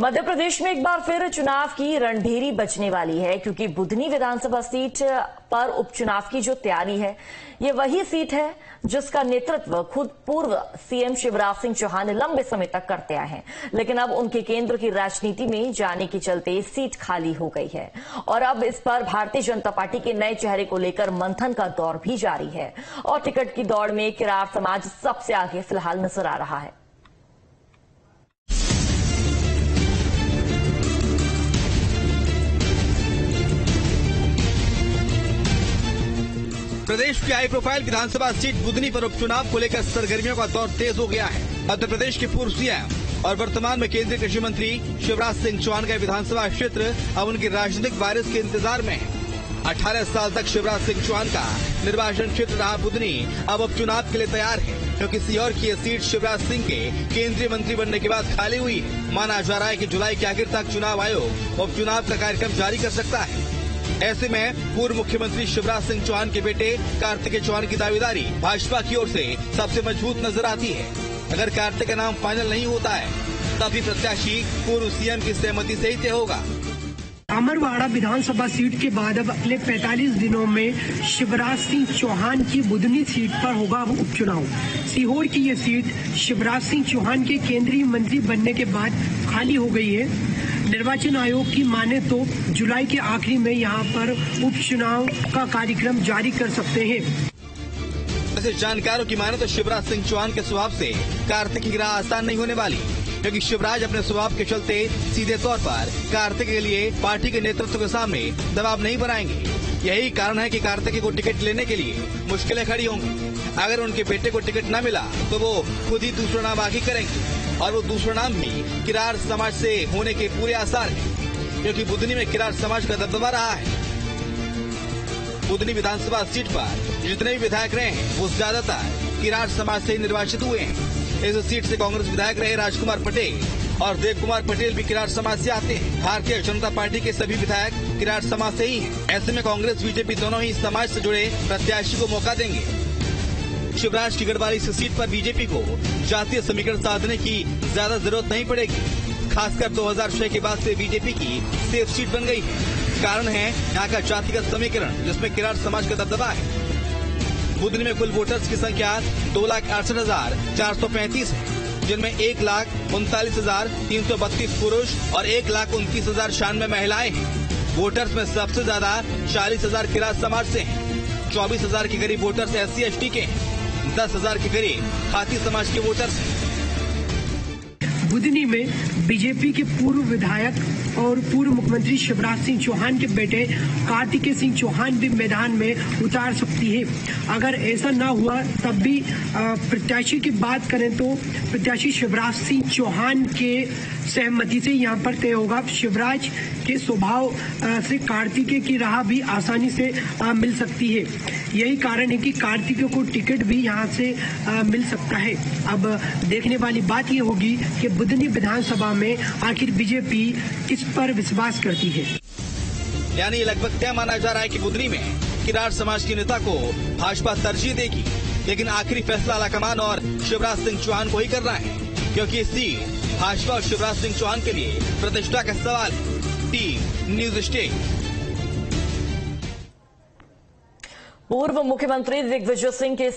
मध्य प्रदेश में एक बार फिर चुनाव की रणभेरी बजने वाली है, क्योंकि बुधनी विधानसभा सीट पर उपचुनाव की जो तैयारी है, ये वही सीट है जिसका नेतृत्व खुद पूर्व सीएम शिवराज सिंह चौहान लंबे समय तक करते आए हैं। लेकिन अब उनके केंद्र की राजनीति में जाने के चलते सीट खाली हो गई है और अब इस पर भारतीय जनता पार्टी के नए चेहरे को लेकर मंथन का दौर भी जारी है और टिकट की दौड़ में किरार समाज सबसे आगे फिलहाल नजर आ रहा है। प्रदेश की हाई प्रोफाइल विधानसभा सीट बुधनी पर उपचुनाव को लेकर सरगर्मियों का दौर तेज हो गया है। मध्य प्रदेश के पूर्व सीएम और वर्तमान में केंद्रीय कृषि मंत्री शिवराज सिंह चौहान का विधानसभा क्षेत्र अब उनकी राजनीतिक वारिस के इंतजार में है। 18 साल तक शिवराज सिंह चौहान का निर्वाचन क्षेत्र रहा बुधनी अब उपचुनाव के लिए तैयार है, क्योंकि सीहोर की यह सीट शिवराज सिंह के केंद्रीय मंत्री बनने के बाद खाली हुई है। माना जा रहा है कि जुलाई के आखिर तक चुनाव आयोग उपचुनाव का कार्यक्रम जारी कर सकता है। ऐसे में पूर्व मुख्यमंत्री शिवराज सिंह चौहान के बेटे कार्तिकेय चौहान की दावेदारी भाजपा की ओर से सबसे मजबूत नजर आती है। अगर कार्तिक का नाम फाइनल नहीं होता है तभी प्रत्याशी पूर्व सीएम की सहमति से ही तय होगा। अमरवाड़ा विधानसभा सीट के बाद अब अगले 45 दिनों में शिवराज सिंह चौहान की बुधनी सीट पर होगा उपचुनाव। सीहोर की ये सीट शिवराज सिंह चौहान के केंद्रीय मंत्री बनने के बाद खाली हो गई है। निर्वाचन आयोग की माने तो जुलाई के आखिरी में यहां पर उपचुनाव का कार्यक्रम जारी कर सकते हैं। वैसे जानकारों की माने तो शिवराज सिंह चौहान के स्वभाव से कार्तिक की राह आसान नहीं होने वाली, क्योंकि शिवराज अपने स्वभाव के चलते सीधे तौर पर कार्तिक के लिए पार्टी के नेतृत्व के सामने दबाव नहीं बनाएंगे। यही कारण है कि कार्तिक को टिकट लेने के लिए मुश्किलें खड़ी होंगी। अगर उनके बेटे को टिकट न मिला तो वो खुद ही दूसरा नाम आगे करेंगे और वो दूसरा नाम भी किरार समाज से होने के पूरे आसार हैं, क्योंकि बुधनी में किरार समाज का दबदबा रहा है। बुधनी विधानसभा सीट पर जितने भी विधायक रहे हैं वो ज्यादातर किरार समाज से ही निर्वाचित हुए हैं। इस सीट से कांग्रेस विधायक रहे राजकुमार पटेल और देव कुमार पटेल भी किरार समाज से आते हैं। भारतीय जनता पार्टी के सभी विधायक किरार समाज से ही हैं। ऐसे में कांग्रेस बीजेपी दोनों ही समाज से जुड़े प्रत्याशी को मौका देंगे। शिवराज की गढ़वाली इस सीट पर बीजेपी को जातीय समीकरण साधने की ज्यादा जरूरत नहीं पड़ेगी। खासकर 2006 के बाद से बीजेपी की सेफ सीट बन गई है। कारण है यहाँ का जातिगत समीकरण, जिसमें किरार समाज का दबदबा है। बुधनी में कुल वोटर्स की संख्या 2,68,435 है, जिनमें 1,39,332 पुरुष और 1,29,096 महिलाएं हैं। वोटर्स में सबसे ज्यादा 40,000 किरार समाज से हैं। 24,000 के करीब वोटर्स SC/ST के हैं। 10,000 के करीब खाती समाज के वोटर्स हैं। बुधनी में बीजेपी के पूर्व विधायक और पूर्व मुख्यमंत्री शिवराज सिंह चौहान के बेटे कार्तिकेय सिंह चौहान भी मैदान में उतार सकती है। अगर ऐसा ना हुआ तब भी प्रत्याशी की बात करें तो प्रत्याशी शिवराज सिंह चौहान के सहमति से यहां पर तय होगा। शिवराज के स्वभाव से कार्तिकेय की राह भी आसानी से मिल सकती है। यही कारण है कि कार्तिकेय को टिकट भी यहां से मिल सकता है। अब देखने वाली बात यह होगी कि बुधनी विधानसभा में आखिर बीजेपी किस पर विश्वास करती है। यानी लगभग तय माना जा रहा है कि बुधनी में किरार समाज के नेता को भाजपा तरजीह देगी, लेकिन आखिरी फैसला आलाकमान और शिवराज सिंह चौहान को ही करना है, क्योंकि इस सीट भाजपा और शिवराज सिंह चौहान के लिए प्रतिष्ठा का सवाल है। Team news state. पूर्व मुख्यमंत्री दिग्विजय सिंह के